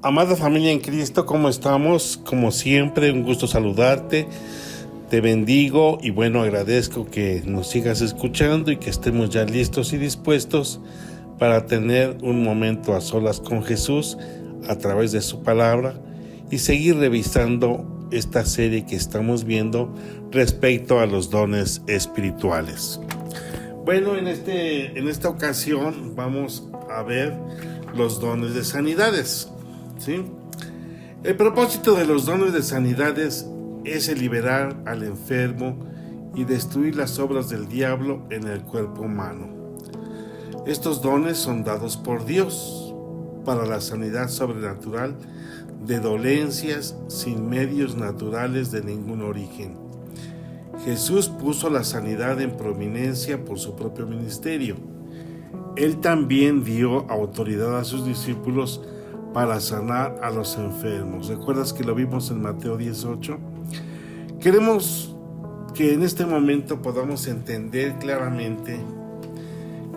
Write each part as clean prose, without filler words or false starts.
Amada familia en Cristo, ¿cómo estamos? Como siempre, un gusto saludarte. Te bendigo y agradezco que nos sigas escuchando y que estemos ya listos y dispuestos para tener un momento a solas con Jesús a través de su palabra y seguir revisando esta serie que estamos viendo respecto a los dones espirituales. En esta ocasión vamos a ver los dones de sanidades, ¿sí? El propósito de los dones de sanidades es el liberar al enfermo y destruir las obras del diablo en el cuerpo humano. Estos dones son dados por Dios para la sanidad sobrenatural de dolencias sin medios naturales de ningún origen. Jesús puso la sanidad en prominencia por su propio ministerio. Él también dio autoridad a sus discípulos para sanar a los enfermos. ¿Recuerdas que lo vimos en Mateo 18? Queremos que en este momento podamos entender claramente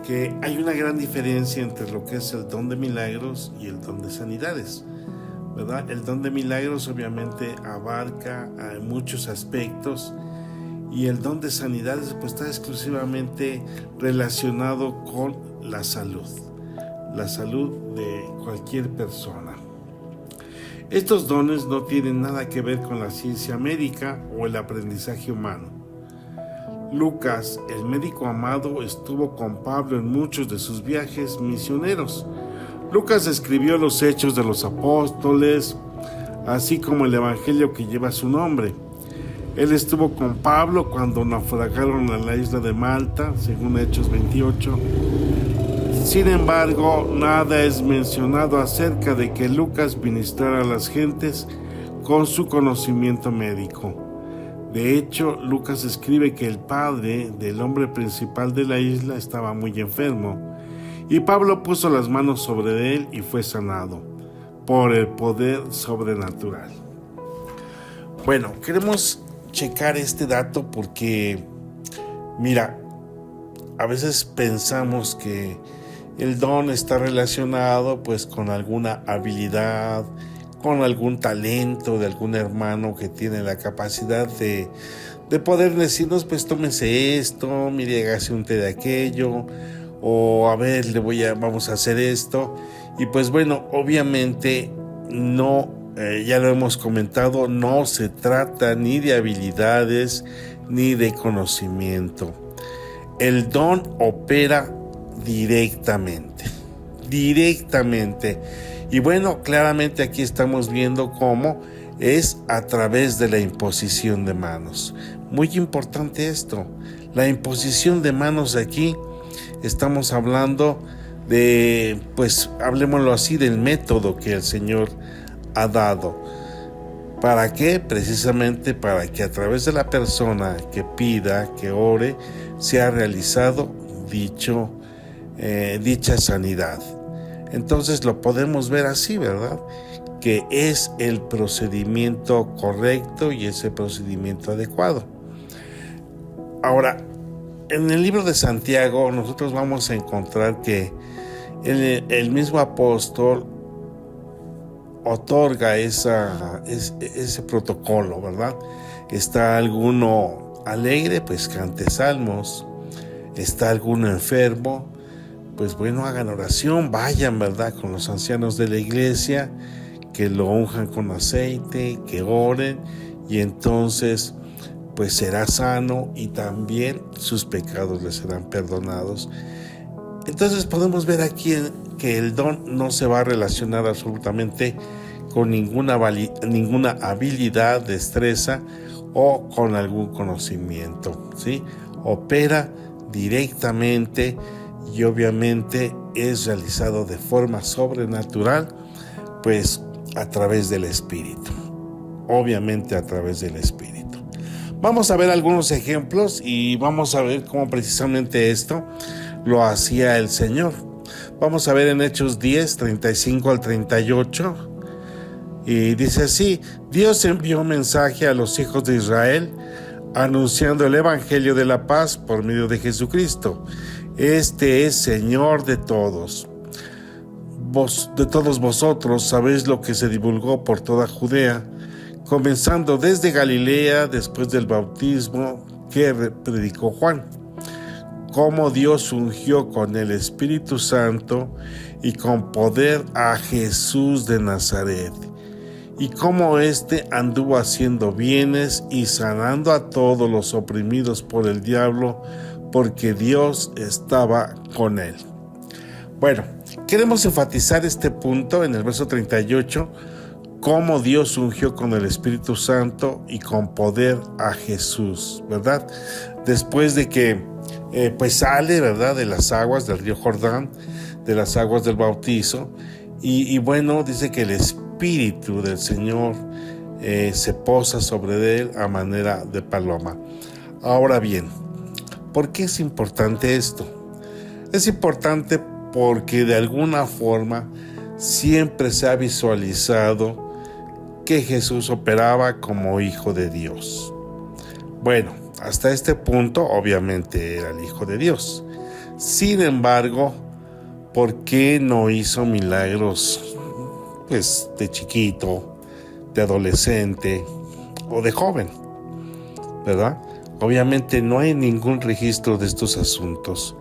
que hay una gran diferencia entre lo que es el don de milagros y el don de sanidades, ¿verdad? El don de milagros obviamente abarca muchos aspectos y el don de sanidades pues está exclusivamente relacionado con la salud de cualquier persona. Estos dones no tienen nada que ver con la ciencia médica o el aprendizaje humano. Lucas, el médico amado, estuvo con Pablo en muchos de sus viajes misioneros. Lucas escribió los Hechos de los Apóstoles, así como el Evangelio que lleva su nombre. Él estuvo con Pablo cuando naufragaron a la isla de Malta, según Hechos 28. Sin embargo, nada es mencionado acerca de que Lucas ministrara a las gentes con su conocimiento médico. De hecho, Lucas escribe que el padre del hombre principal de la isla estaba muy enfermo, y Pablo puso las manos sobre él y fue sanado por el poder sobrenatural. Queremos checar este dato porque, a veces pensamos que el don está relacionado pues con alguna habilidad, con algún talento de algún hermano que tiene la capacidad de poder decirnos pues tómese esto, mire, hágase un té de aquello, o a ver, vamos a hacer esto. Y pues obviamente no, ya lo hemos comentado, no se trata ni de habilidades ni de conocimiento. El don opera directamente. Y claramente aquí estamos viendo cómo es a través de la imposición de manos. Muy importante esto, la imposición de manos aquí. Estamos hablando de, hablemoslo así, del método que el Señor ha dado. ¿Para qué? Precisamente para que a través de la persona que pida, que ore, sea realizado dicha sanidad. Entonces lo podemos ver así, ¿verdad? Que es el procedimiento correcto y es el procedimiento adecuado. Ahora, en el libro de Santiago nosotros vamos a encontrar que el mismo apóstol otorga ese protocolo, ¿verdad? Está alguno alegre, pues cante salmos. Está alguno enfermo, pues hagan oración, vayan, ¿verdad?, con los ancianos de la iglesia, que lo unjan con aceite, que oren, y entonces pues será sano y también sus pecados le serán perdonados. Entonces podemos ver aquí que el don no se va a relacionar absolutamente con ninguna habilidad, destreza o con algún conocimiento, ¿sí? Opera directamente y obviamente es realizado de forma sobrenatural, pues a través del Espíritu. Obviamente a través del Espíritu. Vamos a ver algunos ejemplos y vamos a ver cómo precisamente esto lo hacía el Señor. Vamos a ver en Hechos 10, 35 al 38. Y dice así: Dios envió un mensaje a los hijos de Israel anunciando el evangelio de la paz por medio de Jesucristo. Este es Señor de todos. de todos vosotros sabéis lo que se divulgó por toda Judea, comenzando desde Galilea después del bautismo que predicó Juan, cómo Dios ungió con el Espíritu Santo y con poder a Jesús de Nazaret, y cómo éste anduvo haciendo bienes y sanando a todos los oprimidos por el diablo, porque Dios estaba con él. Bueno, queremos enfatizar este punto en el verso 38, cómo Dios ungió con el Espíritu Santo y con poder a Jesús, ¿verdad? Después de que pues sale, ¿verdad?, de las aguas del río Jordán, de las aguas del bautizo, y bueno, dice que el Espíritu del Señor se posa sobre él a manera de paloma. Ahora bien, ¿por qué es importante esto? Es importante porque de alguna forma siempre se ha visualizado que Jesús operaba como Hijo de Dios. Bueno, hasta este punto obviamente era el Hijo de Dios. Sin embargo, ¿por qué no hizo milagros pues de chiquito, de adolescente o de joven? ¿Verdad? Obviamente no hay ningún registro de estos asuntos,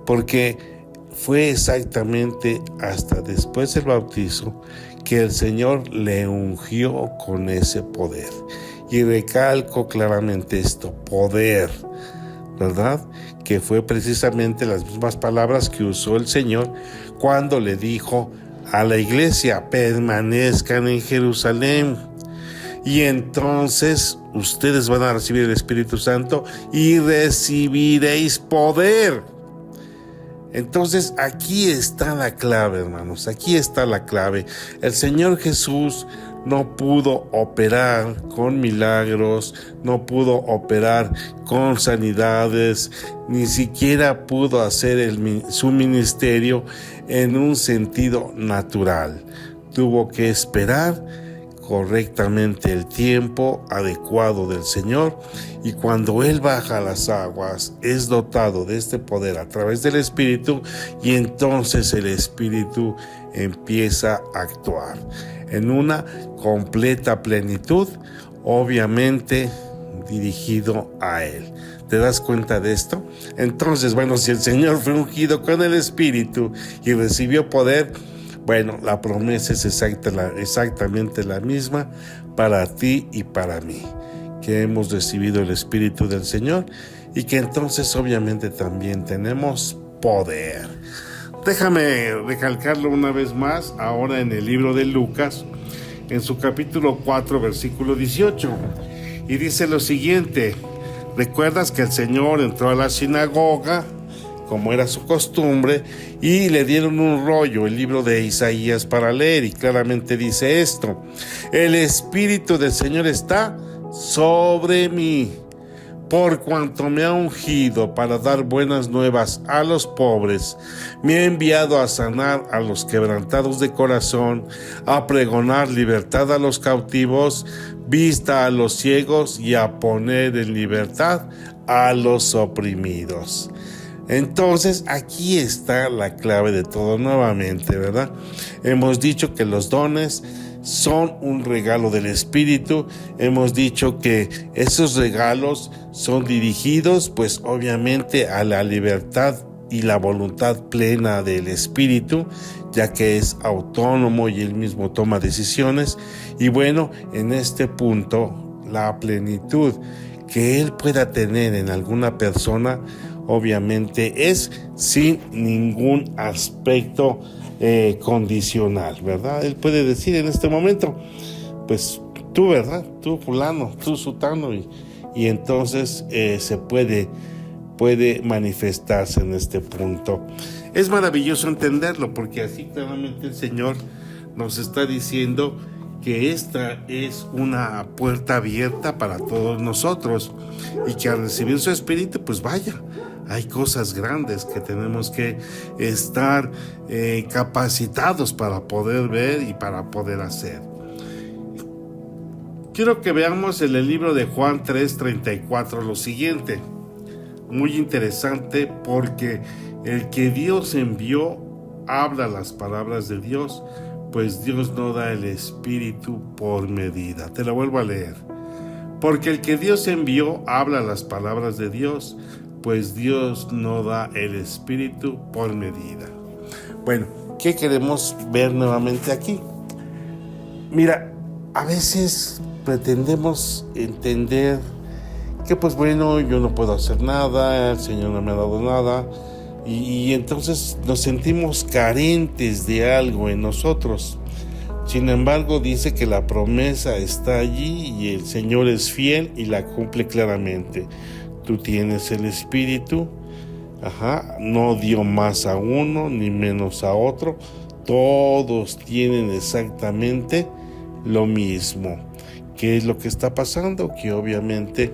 porque fue exactamente hasta después del bautizo que el Señor le ungió con ese poder. Y recalco claramente esto, poder, ¿verdad? Que fue precisamente las mismas palabras que usó el Señor cuando le dijo a la iglesia: permanezcan en Jerusalén, y entonces ustedes van a recibir el Espíritu Santo y recibiréis poder. Entonces aquí está la clave, hermanos, aquí está la clave. El Señor Jesús no pudo operar con milagros, no pudo operar con sanidades, ni siquiera pudo hacer su ministerio en un sentido natural. Tuvo que esperar correctamente el tiempo adecuado del Señor, y cuando Él baja a las aguas es dotado de este poder a través del Espíritu, y entonces el Espíritu empieza a actuar en una completa plenitud, obviamente dirigido a Él. ¿Te das cuenta de esto? Entonces, bueno, si el Señor fue ungido con el Espíritu y recibió poder, bueno, la promesa es exactamente la misma para ti y para mí, que hemos recibido el Espíritu del Señor y que entonces obviamente también tenemos poder. Déjame recalcarlo una vez más, ahora en el libro de Lucas, en su capítulo 4, versículo 18, y dice lo siguiente: ¿recuerdas que el Señor entró a la sinagoga, como era su costumbre, y le dieron un rollo, el libro de Isaías, para leer? Y claramente dice esto: el Espíritu del Señor está sobre mí, por cuanto me ha ungido para dar buenas nuevas a los pobres, me ha enviado a sanar a los quebrantados de corazón, a pregonar libertad a los cautivos, vista a los ciegos, y a poner en libertad a los oprimidos. Entonces aquí está la clave de todo nuevamente, ¿verdad? Hemos dicho que los dones son un regalo del Espíritu. Hemos dicho que esos regalos son dirigidos pues obviamente a la libertad y la voluntad plena del Espíritu, ya que es autónomo y él mismo toma decisiones. Y bueno, en este punto, la plenitud que él pueda tener en alguna persona obviamente es sin ningún aspecto condicional, ¿verdad? Él puede decir en este momento, pues tú, ¿verdad? Tú fulano, tú sutano, y entonces se puede manifestarse en este punto. Es maravilloso entenderlo, porque así claramente el Señor nos está diciendo que esta es una puerta abierta para todos nosotros, y que al recibir su Espíritu, pues vaya, hay cosas grandes que tenemos que estar capacitados para poder ver y para poder hacer. Quiero que veamos en el libro de Juan 3:34 lo siguiente, muy interesante, porque el que Dios envió habla las palabras de Dios, pues Dios no da el Espíritu por medida. Te la vuelvo a leer. Porque el que Dios envió habla las palabras de Dios, pues Dios no da el Espíritu por medida. Bueno, ¿qué queremos ver nuevamente aquí? Mira, a veces pretendemos entender que pues bueno, yo no puedo hacer nada, el Señor no me ha dado nada, y entonces nos sentimos carentes de algo en nosotros. Sin embargo, dice que la promesa está allí y el Señor es fiel y la cumple claramente. Tú tienes el Espíritu, no dio más a uno ni menos a otro, todos tienen exactamente lo mismo. ¿Qué es lo que está pasando? Que obviamente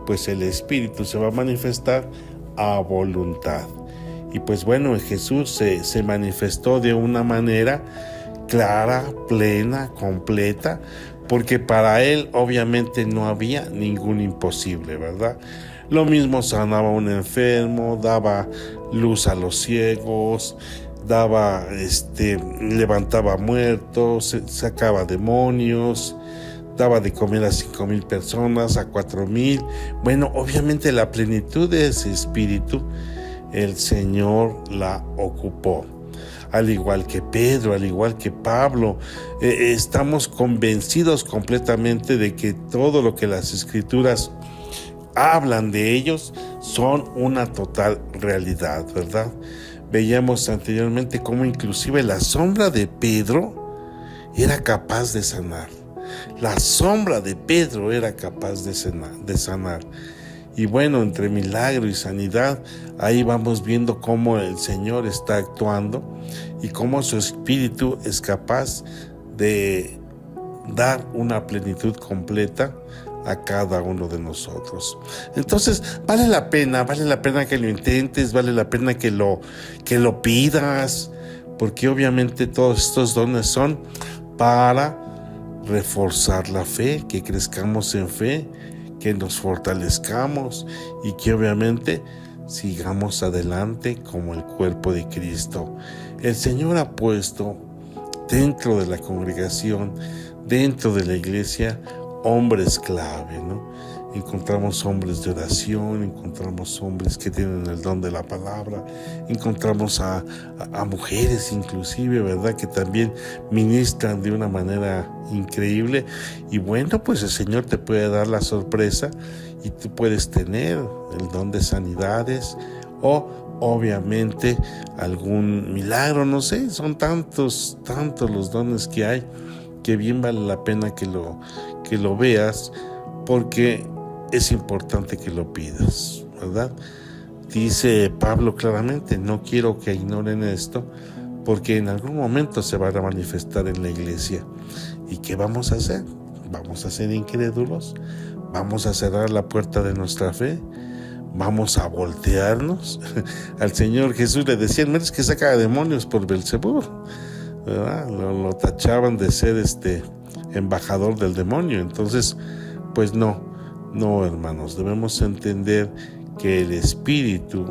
pues el Espíritu se va a manifestar a voluntad. Y pues bueno, Jesús se manifestó de una manera clara, plena, completa, porque para él obviamente no había ningún imposible, ¿verdad? Lo mismo sanaba a un enfermo, daba luz a los ciegos, levantaba muertos, sacaba demonios, daba de comer a 5,000 personas, a 4,000. Bueno, obviamente la plenitud de ese Espíritu, el Señor la ocupó. Al igual que Pedro, al igual que Pablo, estamos convencidos completamente de que todo lo que las Escrituras hablan de ellos son una total realidad, ¿verdad? Veíamos anteriormente cómo inclusive la sombra de Pedro era capaz de sanar. La sombra de Pedro era capaz de sanar. Y bueno, entre milagro y sanidad, ahí vamos viendo cómo el Señor está actuando y cómo su Espíritu es capaz de dar una plenitud completa a cada uno de nosotros. Entonces, vale la pena que lo intentes, vale la pena que lo pidas, porque obviamente todos estos dones son para reforzar la fe, que crezcamos en fe, que nos fortalezcamos y que obviamente sigamos adelante como el cuerpo de Cristo. El Señor ha puesto dentro de la congregación, dentro de la iglesia, hombres clave, ¿no? Encontramos hombres de oración, encontramos hombres que tienen el don de la palabra, encontramos a mujeres inclusive, ¿verdad? Que también ministran de una manera increíble. Y bueno, pues el Señor te puede dar la sorpresa y tú puedes tener el don de sanidades o obviamente algún milagro, no sé, son tantos los dones que hay que bien vale la pena que lo veas, porque es importante que lo pidas, ¿verdad? Dice Pablo claramente, no quiero que ignoren esto, porque en algún momento se van a manifestar en la iglesia. ¿Y qué vamos a hacer? ¿Vamos a ser incrédulos? ¿Vamos a cerrar la puerta de nuestra fe? ¿Vamos a voltearnos? Al Señor Jesús le decían, mira, es que saca demonios por Belcebú, ¿verdad? Lo tachaban de ser embajador del demonio. Entonces, pues no, hermanos, debemos entender que el Espíritu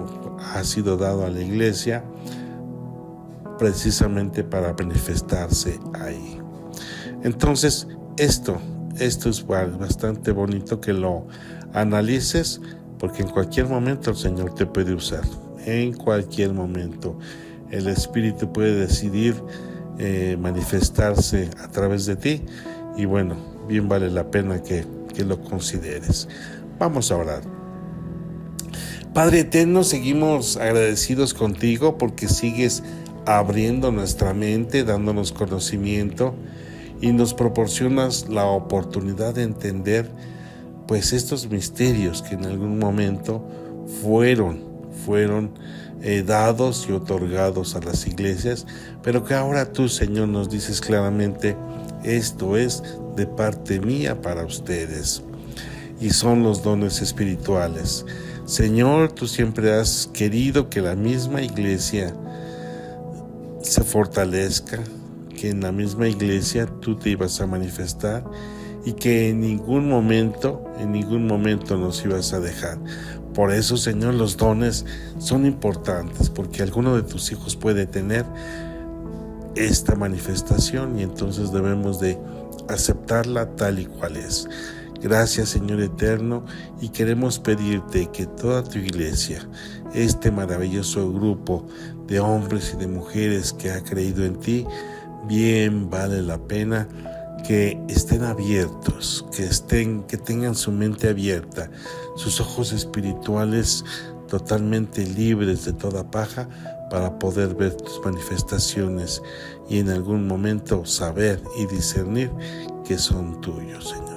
ha sido dado a la iglesia precisamente para manifestarse ahí. Entonces, esto es bastante bonito que lo analices, porque en cualquier momento el Señor te puede usar. En cualquier momento el Espíritu puede decidir manifestarse a través de ti, y bueno, bien vale la pena que lo consideres. Vamos a orar. Padre eterno, seguimos agradecidos contigo porque sigues abriendo nuestra mente, dándonos conocimiento y nos proporcionas la oportunidad de entender pues estos misterios que en algún momento fueron dados y otorgados a las iglesias, pero que ahora tú, Señor, nos dices claramente, esto es de parte mía para ustedes, y son los dones espirituales. Señor, tú siempre has querido que la misma iglesia se fortalezca, que en la misma iglesia tú te ibas a manifestar y que en ningún momento nos ibas a dejar. Por eso, Señor, los dones son importantes, porque alguno de tus hijos puede tener esta manifestación y entonces debemos de aceptarla tal y cual es. Gracias, Señor eterno, y queremos pedirte que toda tu iglesia, este maravilloso grupo de hombres y de mujeres que ha creído en ti, bien vale la pena que estén abiertos, que tengan su mente abierta, sus ojos espirituales totalmente libres de toda paja, para poder ver tus manifestaciones y en algún momento saber y discernir que son tuyos, Señor.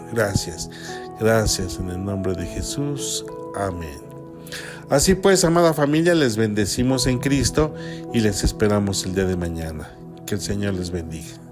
Gracias en el nombre de Jesús. Amén. Así pues, amada familia, les bendecimos en Cristo y les esperamos el día de mañana. Que el Señor les bendiga.